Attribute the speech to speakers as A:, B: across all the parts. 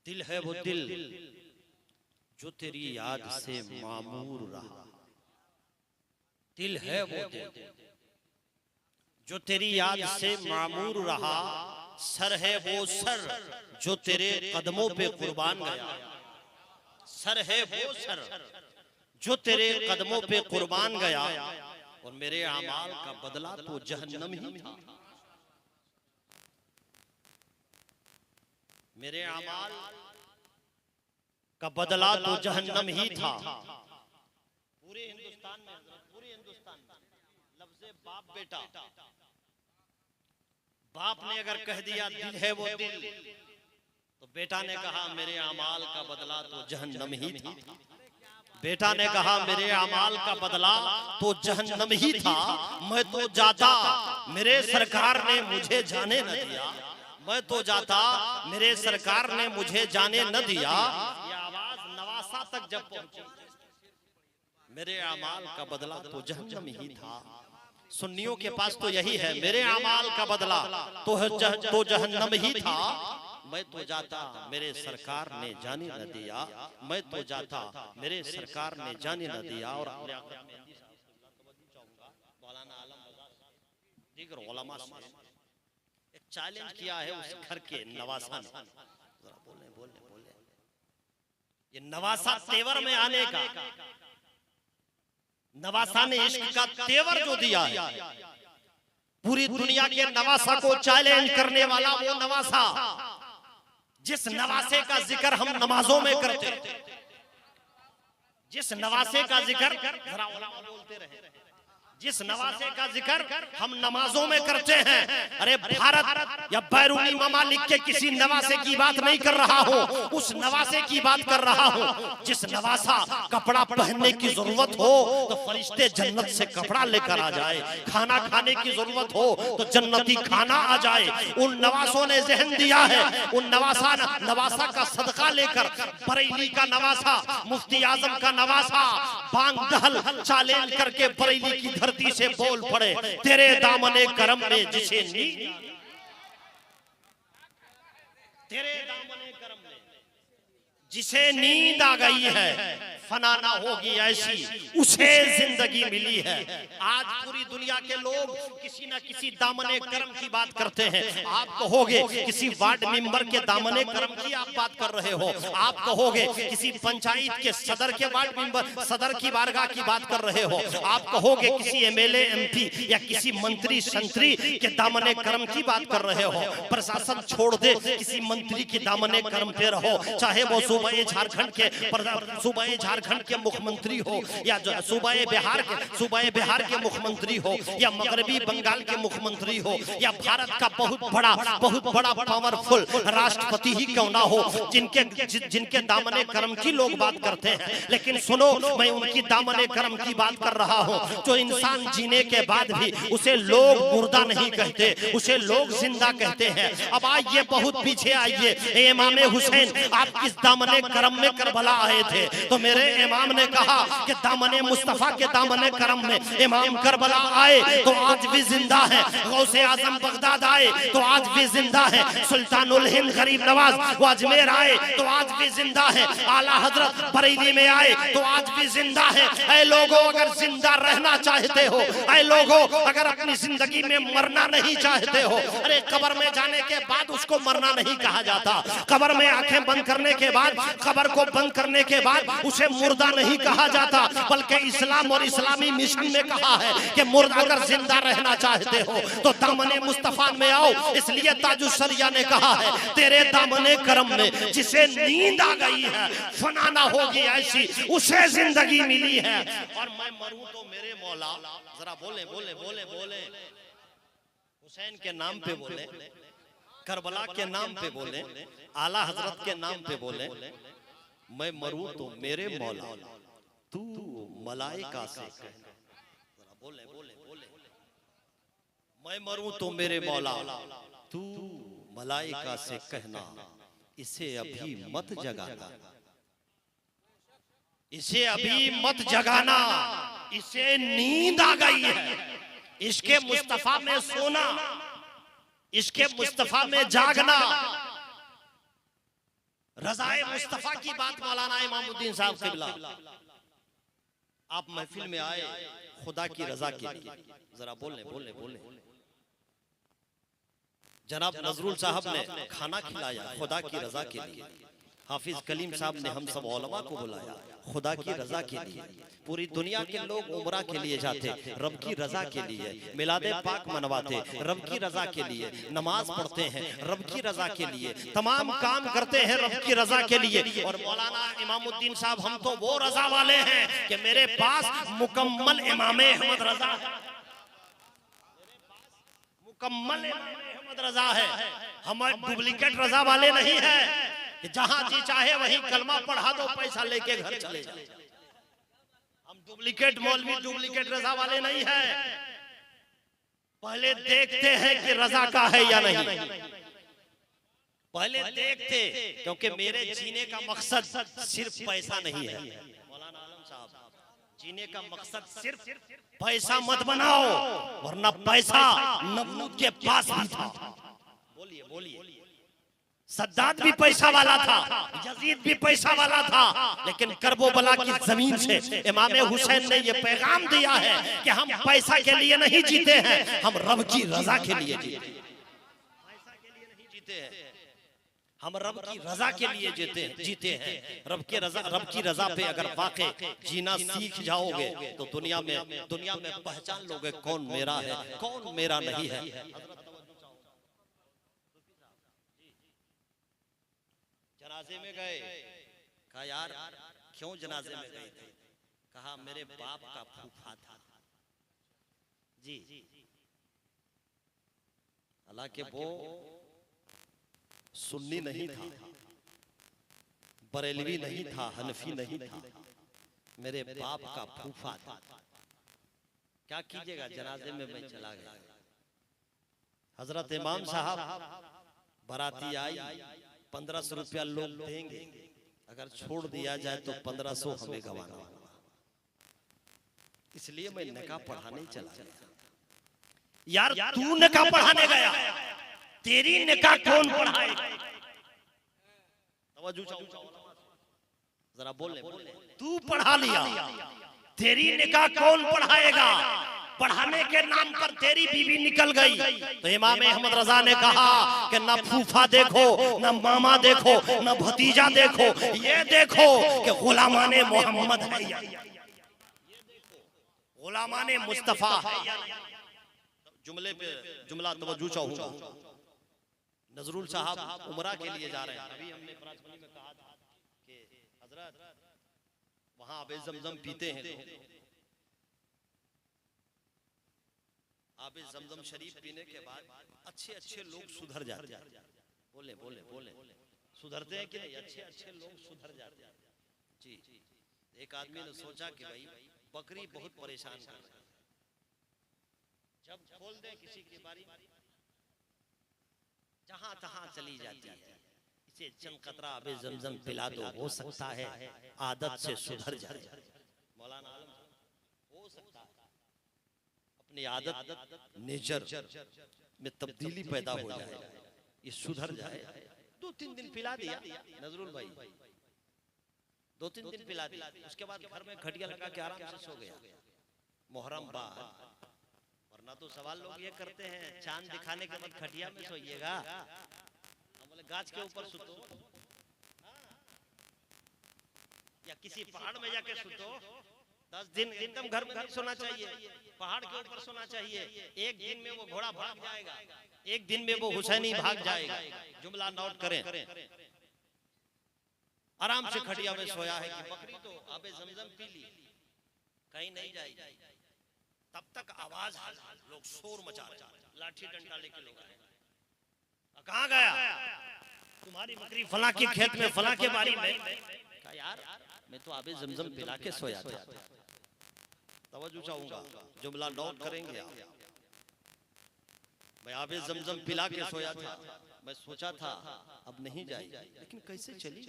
A: दिल है वो दिल जो तेरी याद से मामूर रहा। दिल है वो दिल जो तेरी याद से मामूर रहा। सर है वो सर जो तेरे कदमों पे कुर्बान गया। सर है वो सर जो तेरे कदमों पे कुर्बान गया। और मेरे अमाल का बदला तो जहन्नम ही था। मेरे अमाल का बदला तो जहन्नम ही था। पूरे हिंदुस्तान में लफ्ज़े बाप बेटा, बाप ने अगर कह दिया दिल है वो दिल, तो बेटा ने कहा मेरे अमाल का बदला तो जहन्नम ही था। बेटा ने कहा मेरे अमाल का बदला तो जहन्नम ही था। मैं तो जाता मेरे सरकार ने मुझे जाने न दिया। मैं तो जाता मेरे सरकार ने मुझे जाने न दिया। ये आवाज नवासा तक जब पहुंची, मेरे अमाल का बदला तो जहन्नम ही था। सुन्नियों के पास तो यही है, मेरे अमाल का बदला तो जहन्नम ही था। मैं तो जाता मेरे सरकार ने जाने न दिया। मैं तो जाता मेरे सरकार ने जाने न दिया। और मौलाना आलम दीगर उलमा से एक चैलेंज किया है उस घर के नवासा ने। बोले ये नवासा तेवर में आने का, नवासा ने इश्क का तेवर जो दिया है, पूरी दुनिया के नवासा को चैलेंज करने वाला वो नवासा, जिस नवासे का जिक्र हम नमाजों में करते, जिस नवासे का जिक्र बोलते रहे, जिस नवासे का जिक्र हम नमाजों में करते हैं। अरे भारत या बैरूनी ममालिक के किसी नवासे की बात नहीं कर रहा हूँ, उस नवासे की बात कर रहा हूँ जिस नवासा कपड़ा पहनने की जरूरत हो तो फरिश्ते जन्नत से कपड़ा लेकर आ जाए, खाना खाने की जरूरत हो तो जन्नती खाना आ जाए। उन नवासों ने जहन दिया है। उन नवासा का सदका लेकर बरेली का नवासा, मुफ्ती आजम का नवासा बांग दहल चैलेंज करके बरेली की धरती से बोल पड़े, तेरे दामने करम में जिसे नींद, तेरे दामने करम में जिसे नींद आ गई है, फना ना होगी ऐसी उसे जिंदगी मिली है। आज पूरी दुनिया के लोग किसी न किसी दामने करम की बात करते हैं। आप कहोगे किसी वार्ड मेंबर के दामने करम की आप बात कर रहे हो, आप कहोगे किसी पंचायत के सदर के वार्ड मेंबर सदर की बारगाह की बात कर रहे हो, आप कहोगे किसी एमएलए एमपी या किसी मंत्री संतरी के दामने करम की बात कर रहे हो। प्रशासन छोड़ दे, किसी मंत्री के दामने करम पे रहो, चाहे वो सूबाए झारखंड के मुख्यमंत्री हो या सूबाए बिहार के मुख्यमंत्री हो या मगरबी बंगाल के मुख्यमंत्री हो या भारत का बहुत बड़ा पावरफुल राष्ट्रपति ही क्यों ना हो, जिनके दामने करम की लोग बात करते हैं। लेकिन सुनो, मैं उनकी दामने करम की बात कर रहा हूं जो इंसान जीने के बाद भी उसे लोग मुर्दा नहीं कहते, उसे लोग जिंदा कहते हैं। अब आइए बहुत पीछे आइए, इमाम हुसैन आप किस दामने करम में करबला आए थे तो मेरे इमाम ने कहा कि दामने मुस्तफा के दामने करम में इमाम करबला आए तो आज भी जिंदा है। गौसे आजम बगदाद आए तो आज भी जिंदा है। सुल्तानुल हिंद गरीब नवाज वो अजमेर आए तो आज भी जिंदा है। आला हजरत बरेली में आए तो आज भी जिंदा है। ऐ लोगों, अगर जिंदा रहना चाहते हो, ऐ लोगों अगर अपनी जिंदगी में मरना नहीं चाहते हो, अरे कब्र में जाने के बाद उसको मरना नहीं कहा जाता। कब्र में आंखें बंद करने के बाद, कब्र को बंद करने के बाद उसे मुर्दा नहीं कहा जाता, बल्कि इस्लाम और इस्लामी मिशन में कहा है कि मुर्दा अगर जिंदा रहना चाहते हो तो दामने मुस्तफा में आओ। इसलिए ताजुशरिया ने कहा है तेरे दामने करम में जिसे नींद आ गई है, फना ना होगी ऐसी उसे जिंदगी मिली है। और मैं मरूं तो मेरे मौला, जरा बोले बोले बोले बोले, हुसैन के नाम पे बोले, करबला के नाम पे बोले, आला हजरत के नाम पे बोले, मैं मरूं तो मेरे मौला तू मलाइका से कहना। बोले बोले बोले, मैं मरूं तो मेरे मौला तू मलाइका से कहना, इसे अभी मत जगाना, इसे अभी मत जगाना, इसे नींद आ गई है। इसके मुस्तफा में सोना, इसके मुस्तफा में जागना, रज़ाए मुस्तफा की बात मौलाना इमामुद्दीन साहब क़िबला, आप महफिल में आए खुदा की रजा के लिए, जरा बोलने बोलने बोलने। जनाब नजरुल साहब ने खाना खिलाया खुदा की रजा के लिए, हाफिज कलीम साहब ने हम सब उलमा को बुलाया खुदा की रजा के लिए। पूरी दुनिया के लोग उमरा के लिए जाते रब की रजा के लिए, मिलादे पाक मनवाते रब की रजा के लिए, नमाज पढ़ते हैं रब की रजा के लिए, तमाम काम करते हैं रब की रजा के लिए। और मौलाना इमामुद्दीन साहब हम तो वो रजा वाले हैं कि मेरे पास मुकम्मल इमाम अहमद रजा है, मुकम्मल इमाम अहमद रजा है। हम डुप्लीकेट रजा वाले नहीं है कि जहां जी चाहे वहीं कलमा पढ़ा दो पैसा लेके घर चले जाओ। हम डुप्लीकेट मौलवी डुप्लीकेट रजा वाले नहीं है। पहले देखते हैं कि रजा का है या नहीं, पहले देखते, क्योंकि मेरे जीने का मकसद सिर्फ पैसा नहीं है। मौलाना आलम साहब, जीने का मकसद सिर्फ पैसा मत बनाओ, वरना पैसा नमरूद के पास भी था। बोलिए बोलिए, सद्दाद भी पैसा वाला था, यजीद भी पैसा वाला था, लेकिन करबला की जमीन से इमाम हुसैन ने यह पैगाम दिया है कि हम पैसा के लिए नहीं जीते हैं, हम रब की रजा के लिए जीते हैं। पैसा के लिए नहीं जीते हैं, हम रब की रजा के लिए जीते हैं। रब की रजा पे अगर वाकई जीना सीख जाओगे तो दुनिया में पहचान लोगे कौन मेरा है कौन मेरा नहीं है। जनाजे में गए, कहा यार क्यों जनाजे में गए थे? कहा मेरे बाप का फूफा था जी, हालांकि वो सुन्नी नहीं था, बरेलवी नहीं था, हनफी नहीं था, मेरे बाप का फूफा था। क्या कीजिएगा, जनाजे में मैं चला गया। हजरत इमाम साहब बाराती आई, 1500 रुपया लोग देंगे, अगर छोड़ दिया जाए तो 1500 हमें गंवाना होगा, इसलिए मैं निकाह पढ़ाने चला गया। यार तू निकाह पढ़ाने गया, तेरी निकाह कौन पढ़ाए? जरा बोले, तू पढ़ा लिया, तेरी निकाह कौन पढ़ाएगा? पढ़ाने के नाम पर तेरी बीवी निकल गई तो इमाम अहमद रजा ने कहा कि ना फूफा देखो, ना मामा देखो, ना भतीजा देखो, ये देखो कि गुलामाने मोहम्मद है या गुलामाने मुस्तफा है। जुमले पे जुमला तवज्जो चाहूंगा। नजरुल साहब उमरा के लिए जा रहे हैं। अभी हमने प्राचीन में कहा था कि हजरत वहां आबे जमजम पीते हैं, आबे जमजम शरीफ पीने के बाद अच्छे अच्छे लोग सुधर जाते हैं। बोले बोले बोले, सुधरते हैं कि नहीं? अच्छे अच्छे लोग सुधर जाते हैं जी। एक आदमी ने सोचा कि भाई बकरी बहुत परेशान कर रही है, जब खोल दे किसी की बारी जहां तहां चली जाती है, इसे चंद कतरा आबे जमजम पिला दो, हो सकता है आदत से सुधर जाए। मौलाना आलम, हो सकता है अपनी आदत नेचर में तब्दीली पैदा हो जाए, ये सुधर जाए। 2-3 दिन पिला दिया नजरुल भाई, 2-3 दिन पिला दिया, उसके बाद घर में खटिया लगा के आराम से सो गया। मुहर्रम बाद, वरना तो सवाल लोग ये करते हैं चांद दिखाने के बाद खटिया में सोइएगा, बोले गाछ के ऊपर सुतो या किसी पहाड़ में जाके सुतो। 10 दिन एकदम घर में नहीं सोना चाहिए, पहाड़ के ऊपर सोना चाहिए। एक दिन में वो घोड़ा भाग जाएगा, एक दिन में वो हुसैनी भाग जाएगा। जुमला नोट करें, आराम से खटिया में सोया है कि बकरी तो आबे जमजम पी ली, कहीं नहीं जाएगी। तब तक आवाज, लोग शोर मचा रहे, लाठी डंडा लेके लोग आए। कहाँ गया? तुम्हारी बकरी फला के खेत में, फला के बारी में। कहा यार मैं तो आबे जमजम पिला के सोया था। तवज्जो चाहूंगा, जुमला नोट करेंगे आप। मैं आबे जमजम पिला के सोया था, मैं सोचा था अब नहीं जाएगी, लेकिन कैसे चली?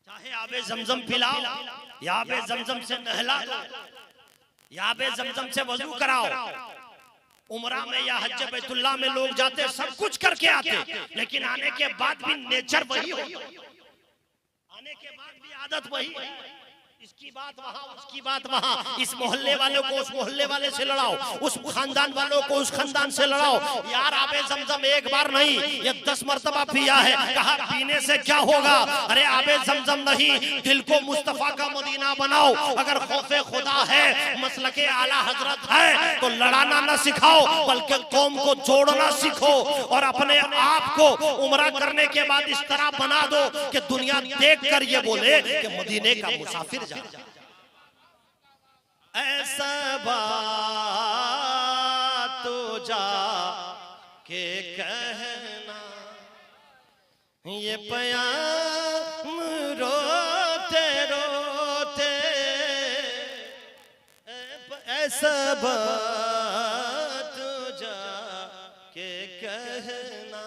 A: चाहे आबे जमजम पिलाओ या आबे जमजम से नहला दो या आबे जमजम से वजू कराओ, उमरा में या हज बैतुल्लाह में लोग जाते, सब कुछ करके आते, लेकिन आने के बाद भी नेचर वही हो, आने के बाद भी आदत वही, इसकी बात वहां, उसकी बात वहां, इस मोहल्ले वालों को उस मोहल्ले वाले से लड़ाओ, उस खानदान वालों को उस खानदान से लड़ाओ। यार आबे जमजम एक बार नहीं, ये 10 मर्तबा पिया है, कहा पीने से क्या होगा? अरे आबे जमजम नहीं, दिल को मुस्तफा का मदीना बनाओ। अगर खौफे खुदा है, मसलके आला हजरत है, तो लड़ाना न सिखाओ, बल्कि कौम को जोड़ना सीखो और अपने आप को उम्रा करने के बाद इस तरह बना दो कि दुनिया देख कर ये बोले कि मदीने का मुसाफिर। ऐसा बात तो जा के कहना, ये प्याम रोते रोते, ऐसा बात तो जा के कहना,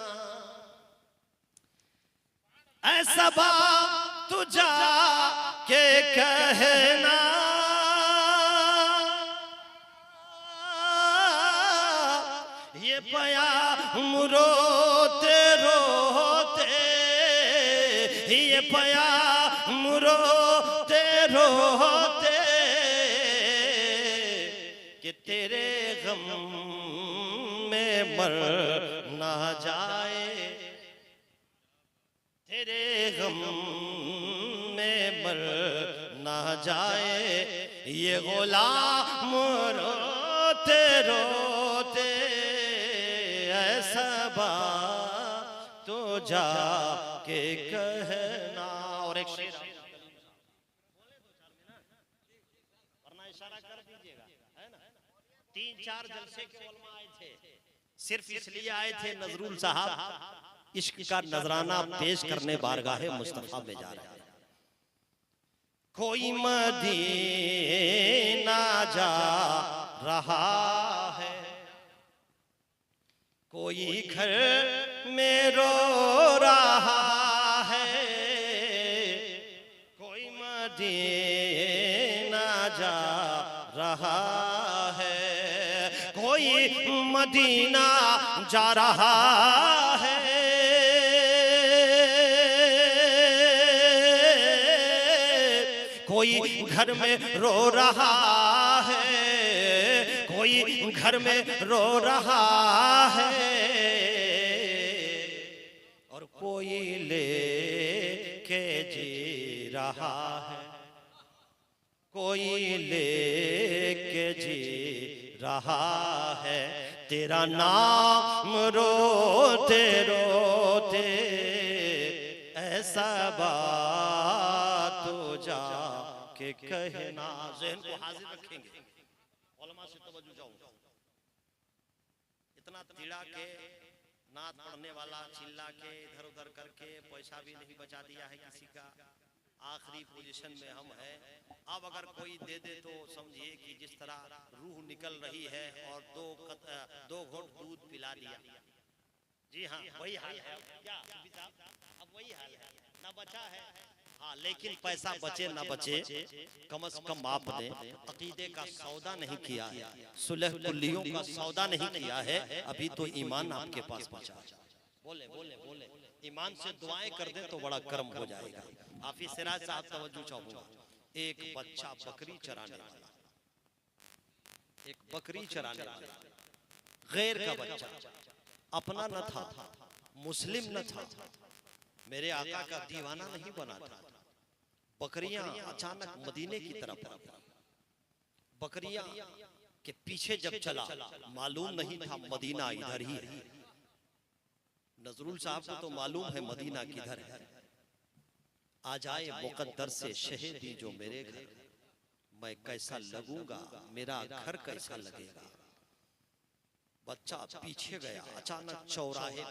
A: ऐसा बात तो जा के कहना, ये प्याम रोते रोते, ये प्याम रोते रोते, कि तेरे गम में मर ना जाए, तेरे गम मर ना जाए, ये गुलाम रोते रोते, ऐसा बात तो जाके कहना। और एक शेर वरना इशारा कर दीजिएगा, है ना? 3-4 जलसे के उलमा आए थे, सिर्फ इसलिए आए थे नजरुल साहब इश्क का नजराना पेश करने बारगाहे मुस्तफा में जा रहे हैं। कोई मदीना जा रहा है, कोई घर में रो रहा है, कोई मदीना जा रहा है, कोई मदीना जा रहा है, कोई घर में रो रहा है, कोई घर में रो रहा है, और कोई ले के जी रहा है, कोई ले के जी रहा है, तेरा नाम रोते रोते, ऐसा बात तो जा के कहना। ज़हन को हाजिर रखेंगे, उलमा से तवज्जो चाहूंगा। इतना तिड़ा के नात पढ़ने वाला चिल्ला के इधर उधर करके पैसा भी नहीं बचा दिया है किसी का, आखिरी पोजीशन में हम हैं। अब अगर कोई दे दे तो समझिए कि जिस तरह रूह निकल रही है और दो घोट दूध पिला दिया। जी हाँ, वही हाल है। क्या अब वही हाल है, ना बचा है। हाँ, लेकिन पैसा बचे ना बचे, कम से कम आप ने अकीदे का सौदा नहीं किया है, सुलह कुल्लियों का सौदा नहीं किया है, अभी तो ईमान आपके पास बचा। बोले बोले बोले, ईमान से दुआएं कर दे तो बड़ा कर्म हो जाएगा। हाफिज सिराज साहब तवज्जो चाहूंगा। एक बच्चा बकरी चराने वाला, एक बकरी चराने वाला, गैर का बच्चा, अपना न था, मुस्लिम न था, मेरे आका का दीवाना नहीं बना था। बकरियां अचानक मदीने की तरफ, बकरियां के पीछे जब चला, मालूम नहीं था मदीना इधर ही है। नजरुल साहब को तो मालूम है मदीना किधर है। आ जाए मुकद्दर से शहीदी जो मेरे घर, मैं कैसा लगूंगा, मेरा घर कैसा लगेगा। बच्चा पीछे गया, अचानक चौराहे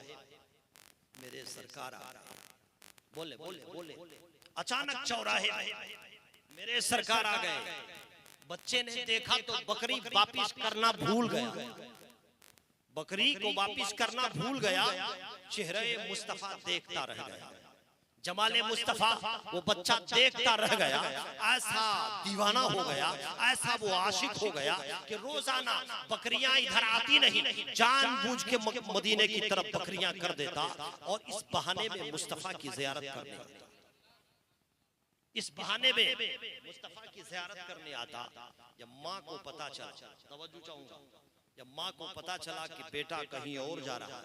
A: मेरे सरकार आ गए। बोले बोले बोले, अचानक चौराहे मेरे सरकार आ गए। बच्चे ने देखा तो बकरी वापिस करना भूल गया, बकरी को वापिस करना भूल गया, चेहरे मुस्तफा देखता रह गया। जमाले मुस्तफा वो बच्चा देखता रह गया, ऐसा दीवाना हो गया, ऐसा वो आशिक हो गया कि रोजाना बकरियां इधर आती नहीं, जानबूझ के मदीने की तरफ बकरियां कर देता और इस बहाने में मुस्तफा की ज़ियारत करने आता। इस बहाने में मुस्तफा की ज़ियारत करने आता। जब माँ को पता चला, तवज्जो चाहूंगा, जब माँ को पता चला कि बेटा कहीं और जा रहा है,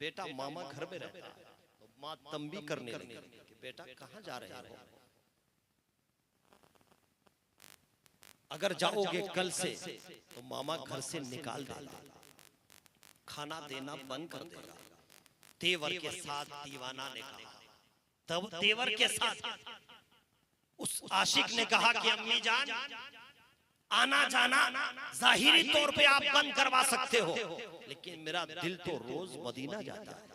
A: बेटा मामा घर में रहता है, तो माँ तंबी करने लगी कि बेटा कहाँ जा रहे हो, अगर जाओगे कल से तो मामा घर से निकाल देगा, खाना देना बंद कर देगा। तेवर के साथ दीवाना ने कहा, तब तेवर के साथ उस आशिक ने कहा कि अम्मी जान, आना जाना जाहिरी तौर पे आप बंद करवा सकते हो, लेकिन मेरा दिल तो रोज मदीना जाता है।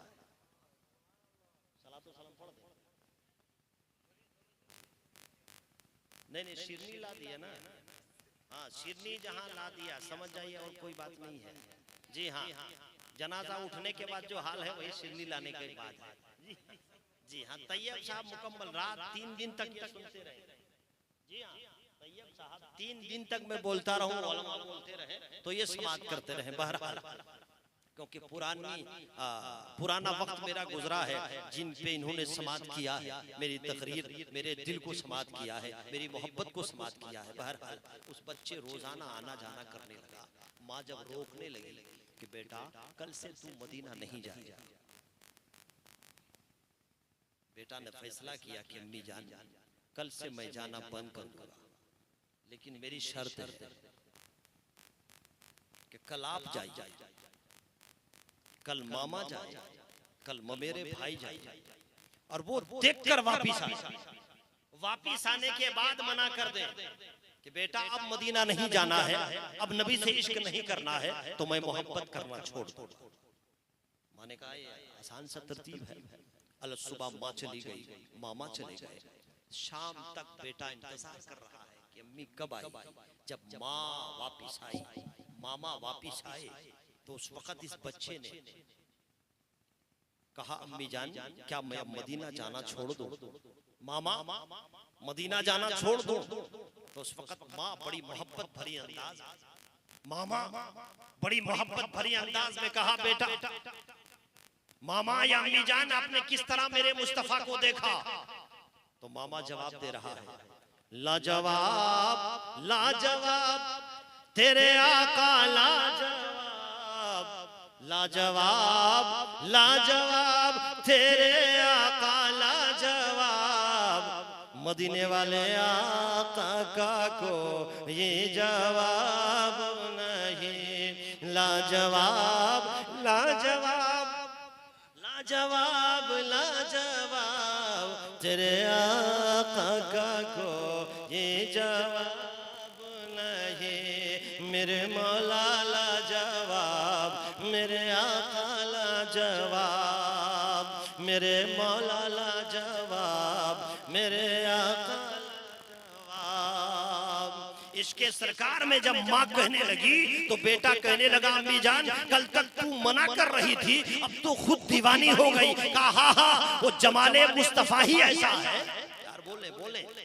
A: नहीं, शिरनी ला दिया ना, हाँ शिरनी जहाँ ला दिया समझ जाइए, और कोई बात नहीं है। जी हाँ, जनाजा उठने के बाद जो हाल है वही शिरनी लाने के बाद है। जी हाँ, तैयब साहब मुकम्मल रात 3 दिन तक ये सुनते रहे। जी हाँ, तैयब साहब 3 दिन तक मैं बोलता रहूं, बोलते रहे तो ये समाप्त करते रहे। बहरहाल क्योंकि पुराना वक्त मेरा गुजरा है, जिन पे इन्होंने समाप्त किया है, मेरी तकरीर मेरे दिल को समाप्त किया है, मेरी मोहब्बत को समाप्त किया है। बहरहाल उस बच्चे रोजाना आना जाना करने लगा। माँ जब रोकने लगी कि बेटा कल से तू मदीना नहीं जाएगा, बेटा ने फैसला किया कि अम्मी जान, कल से मैं जाना बंद कर दूंगा, लेकिन मेरी शर्त है कि कल आप जाइए, कल मामा जाए, कल मेरे भाई जाए, और वो देखकर वापिस आए। वापिस आने के बाद मना कर दे कि बेटा अब मदीना नहीं जाना है, अब नबी से इश्क नहीं करना है, तो मैं मोहब्बत करना छोड़ दूं। माने कहा ये आसान सा तरतीब है। अल सुबह माँ चली गई, मामा चले गए, शाम तक बेटा इंतजार कर रहा है कि अम्मी कब आई। जब माँ वापिस आई, मामा वापिस आए, तो उस वक्त इस बच्चे ने कहा अम्मी जान, क्या मैं अब मदीना जाना छोड़ दूं? मामा मदीना जाना छोड़ दूं? तो उस वक्त माँ बड़ी मोहब्बत भरी अंदाज, मामा बड़ी मोहब्बत भरी अंदाज में कहा बेटा, मामा या अम्मी जान आपने किस तरह मेरे मुस्तफा को देखा? तो मामा जवाब दे रहा है, लाजवाब लाजवाब तेरे आका लाजवाब, लाजवाब लाजवाब तेरे आका लाजवाब, मदीने वाले आका का को ये जवाब नहीं। लाजवाब लाजवाब लाजवाब लाजवाब तेरे आका का को ये जवाब नहीं। मेरे मौला लाजवाब, मेरे आका लाजवाब, मेरे मौला लाजवाब, मेरे आका लाजवाब। इसके सरकार में जब माँ कहने लगी तो बेटा कहने लगा अम्मी जान, कल तक तू मना कर रही थी, अब तो खुद दीवानी हो गई। कहा हाँ हाँ, वो जमाले मुस्तफा ही ऐसा है। यार बोले बोले